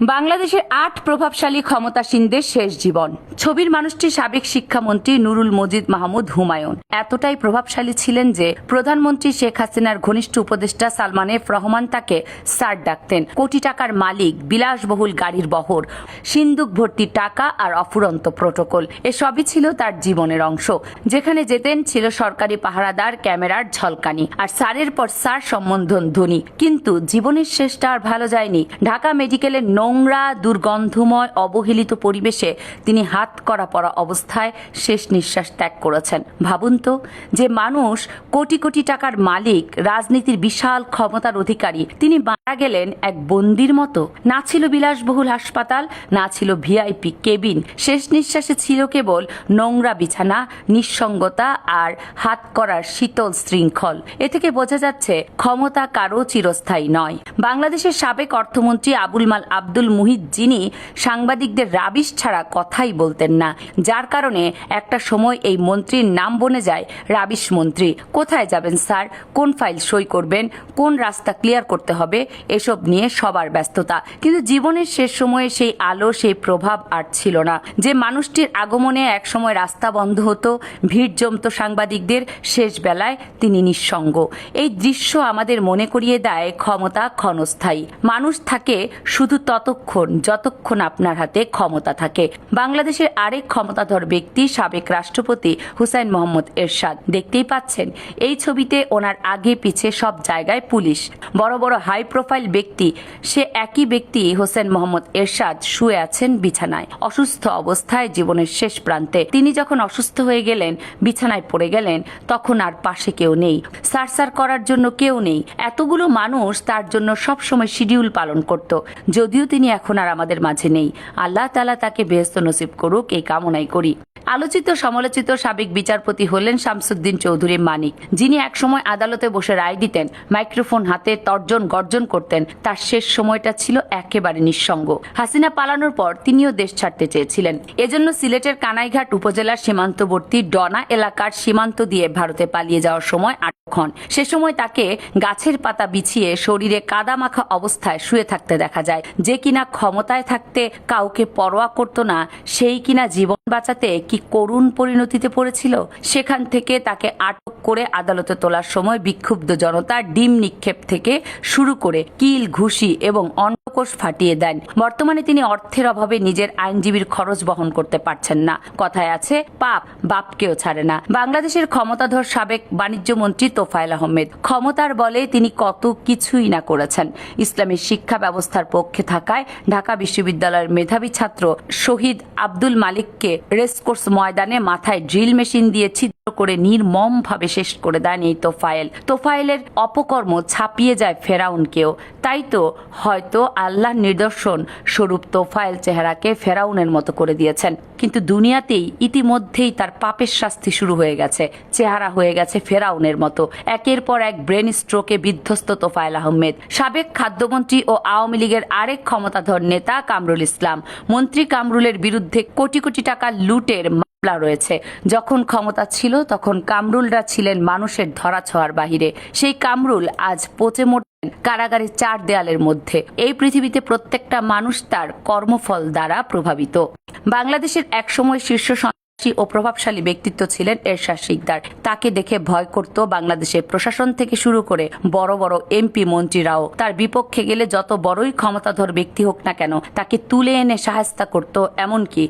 বাংলাদেশের ৮ প্রভাবশালী ক্ষমতাসীনদের শেষ জীবন। ছবির মানুষটি সাবেক শিক্ষামন্ত্রী নুরুল মজিদ মাহমুদ হুমায়ুন এতটাই প্রভাবশালী ছিলেন যে প্রধানমন্ত্রী শেখ হাসিনার ঘনিষ্ঠ উপদেষ্টা সালমান এফ রহমান তাকে স্যার ডাকতেন। কোটি টাকার মালিক, বিলাসবহুল গাড়ির বহর, সিন্দুক ভর্তি টাকা আর অফুরন্ত প্রটোকল, এসবই ছিল তার জীবনের অংশ। যেখানে যেতেন ছিল সরকারি পাহারাদার, ক্যামেরার ঝলকানি আর স্যারের পর স্যার সম্বোধন ধ্বনি। কিন্তু জীবনের শেষটা আর ভালো যায়নি। ঢাকা মেডিকেলের নোংরা, দুর্গন্ধময়, অবহেলিত পরিবেশে তিনি হাত করা পড়া অবস্থায় শেষ নিঃশ্বাস ত্যাগ করেছেন। ভাবুন তো, যে মানুষ কোটি কোটি টাকার মালিক, রাজনীতির বিশাল ক্ষমতার অধিকারী, তিনি মারা গেলেন এক বন্দির মতো। না ছিল বিলাসবহুল হাসপাতাল, না ছিল ভিআইপি কেবিন। শেষ নিঃশ্বাসে ছিল কেবল নোংরা বিছানা, নিঃসঙ্গতা আর হাত করার শীতল শৃঙ্খল। এ থেকে বোঝা যাচ্ছে ক্ষমতা কারো চিরস্থায়ী নয়। বাংলাদেশের সাবেক অর্থমন্ত্রী আবুল মাল আব্দুল মুহিত, যিনি সাংবাদিকদের রাবিশ ছাড়া কথাই বলতেন না, যার কারণে একটা সময় এই মন্ত্রীর নাম বনে যায় রাবিশ মন্ত্রী। কোথায় যাবেন স্যার, কোন ফাইল সই করবেন, কোন রাস্তা ক্লিয়ার করতে হবে, এসব নিয়ে সবার ব্যস্ততা। কিন্তু জীবনের শেষ সময়ে সেই আলো, সেই প্রভাব আর ছিল না। যে মানুষটির আগমনে একসময় রাস্তা বন্ধ হতো, ভিড় জমতো সাংবাদিকদের, শেষ বেলায় তিনি নিঃসঙ্গ। এই দৃশ্য আমাদের মনে করিয়ে দেয় ক্ষমতা ক্ষণস্থায়ী। মানুষ থাকে শুধু ততক্ষণ যতক্ষণ আপনার হাতে ক্ষমতা থাকে। বাংলাদেশের আরেক ক্ষমতাধর ব্যক্তি সাবেক রাষ্ট্রপতি হুসাইন মোহাম্মদ এরশাদ। দেখতেই পাচ্ছেন এই ছবিতে ওনার আগে পিছে সব জায়গায় পুলিশ। বড় বড় হাই প্রোফাইল ব্যক্তি, সে একই ব্যক্তি হোসেন মোহাম্মদ এরশাদ শুয়ে আছেন বিছানায়, অসুস্থ অবস্থায়, জীবনের শেষ প্রান্তে। তিনি যখন অসুস্থ হয়ে গেলেন, বিছানায় পড়ে গেলেন, তখন আর পাশে কেউ নেই, সারসার করার জন্য কেউ নেই। এতগুলো মানুষ তার জন্য সবসময় শিডিউল পালন করত। যদিও তিনি এখন আর আমাদের মাঝে নেই, আল্লাহ তাআলা তাকে বেহেশত নসিব করুক, এই কামনাই করি। আলোচিত সমালোচিত সাবেক বিচারপতি হলেন শামসুদ্দিন চৌধুরী মানিক, যিনি একসময় আদালতে বসে রায় দিতেন, মাইক্রোফোন হাতে তর্জন গর্জন করতেন। তার শেষ সময়টা ছিল একেবারে নিঃসঙ্গ। হাসিনা পালানোর পর তিনিও দেশ ছাড়তে চেয়েছিলেন। এজন্য সিলেটের কানাইঘাট উপজেলার সীমান্তবর্তী ডনা এলাকার সীমান্ত দিয়ে ভারতে পালিয়ে যাওয়ার সময় আটক হন। সে সময় তাকে গাছের পাতা বিছিয়ে শরীরে কাদা মাখা অবস্থায় শুয়ে থাকতে দেখা যায়। যে কিনা ক্ষমতায় থাকতে কাউকে পরোয়া করত না, সেই কিনা জীবন বাঁচাতে কি করুণ পরিণতিতে পড়েছিল। সেখান থেকে তাকে আটক করে আদালতে তোলার সময় বিক্ষুব্ধ জনতা ডিম নিক্ষেপ থেকে শুরু করে কিল, ঘুষি এবং অন্ডকোষ ফাটিয়ে দেন। বর্তমানে তিনি অর্থের অভাবে নিজের আইনজীবীর খরচ বহন করতে পারছেন না। কথায় আছে, পাপ বাপকেও ছাড়ে না। বাংলাদেশের ক্ষমতাধর সাবেক বাণিজ্য মন্ত্রী তোফায়েল আহমেদ, ক্ষমতার বলে তিনি কত কিছুই না করেছেন। ইসলামী শিক্ষা ব্যবস্থার পক্ষে থাকায় ঢাকা বিশ্ববিদ্যালয়ের মেধাবী ছাত্র শহীদ আব্দুল মালিককে রেসকোর্স ময়দানে মাথায় ড্রিল মেশিন দিয়ে ছিদ্র করে নির্মমভাবে শেষ করে দেন এই তোফায়েলের অপকর্ম ছাপিয়ে যায় ফেরাউনকেও। তাই তো হয়তো আল্লাহর নিদর্শন স্বরূপ তোফায়েল চেহারাকে ফেরাউনের মতো করে দিয়েছেন। কিন্তু দুনিয়াতেই ইতিমধ্যেই তার পাপের শাস্তি শুরু হয়ে গেছে। চেহারা হয়ে গেছে ফেরাউনের মতো। একের পর এক ব্রেন স্ট্রোকে বিধ্বস্ত তোফায়েল আহমেদ। সাবেক খাদ্যমন্ত্রী ও আওয়ামী লীগের আরেক ক্ষমতাধর নেতা কামরুল ইসলাম। মন্ত্রী কামরুলের বিরুদ্ধে কোটি কোটি টাকা লুটের মামলা রয়েছে। যখন ক্ষমতা ছিল তখন কামরুলরা ছিলেন মানুষের ধরাছোঁয়ার বাহিরে। সেই কামরুল আজ পচে মরতেন কারাগারের 4 দেয়ালের মধ্যে। এই পৃথিবীতে প্রত্যেকটা মানুষ তার কর্মফল দ্বারা প্রভাবিত। বাংলাদেশের একসময় শীর্ষ ও প্রভাবশালী ব্যক্তিত্ব ছিলেন এরশাদ শিকদার। তাকে দেখে ভয় করত বাংলাদেশের প্রশাসন থেকে শুরু করে বড় বড় এমপি মন্ত্রীরাও। তার বিপক্ষে গেলে যত বড়ই ক্ষমতাধর ব্যক্তি হোক না কেন, তাকে তুলে এনে সাহায্য করত। এমনকি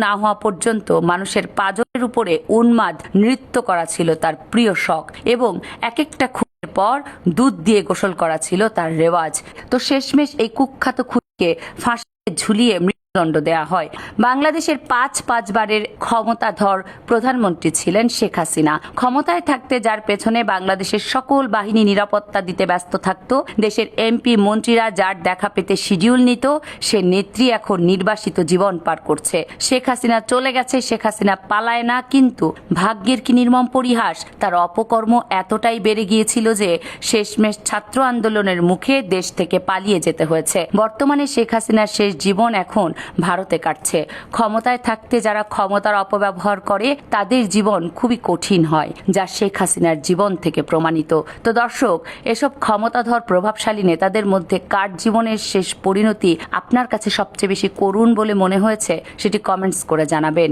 না হওয়া পর্যন্ত মানুষের পাজরের উপরে উন্মাদ নৃত্য করা ছিল তার প্রিয় শখ, এবং এক একটা খুনের পর দুধ দিয়ে গোসল করা ছিল তার রেওয়াজ। তো শেষমেশ এই কুখ্যাত খুনিকে ফাঁসিতে ঝুলিয়ে মৃত্যুদণ্ড দেয়া হয়। বাংলাদেশের 5 বারের ক্ষমতাধর প্রধানমন্ত্রী ছিলেন শেখ হাসিনা। ক্ষমতায় থাকতে যার পেছনে বাংলাদেশের সকল বাহিনী নিরাপত্তা দিতে ব্যস্ত থাকত, দেশের এমপি মন্ত্রীরা যার দেখা পেতে শিডিউল নিত, সে নেত্রী এখন নির্বাসিত জীবন পার করছে। শেখ হাসিনা চলে গেছে, শেখ হাসিনা পালায় না, কিন্তু ভাগ্যের কি নির্মম পরিহাস। তার অপকর্ম এতটাই বেড়ে গিয়েছিল যে শেষমেশ ছাত্র আন্দোলনের মুখে দেশ থেকে পালিয়ে যেতে হয়েছে। বর্তমানে শেখ হাসিনার শেষ জীবন এখন ভারতে কাটছে। ক্ষমতায় থাকতে যারা ক্ষমতার অপব্যবহার করে তাদের জীবন খুবই কঠিন হয়, যা শেখ হাসিনার জীবন থেকে প্রমাণিত। তো দর্শক, এসব ক্ষমতাধর প্রভাবশালী নেতাদের মধ্যে কার জীবনের শেষ পরিণতি আপনার কাছে সবচেয়ে বেশি করুণ বলে মনে হয়েছে সেটি কমেন্টস করে জানাবেন।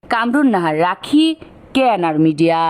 কামরুন নাহার, রাখি, KNR মিডিয়া।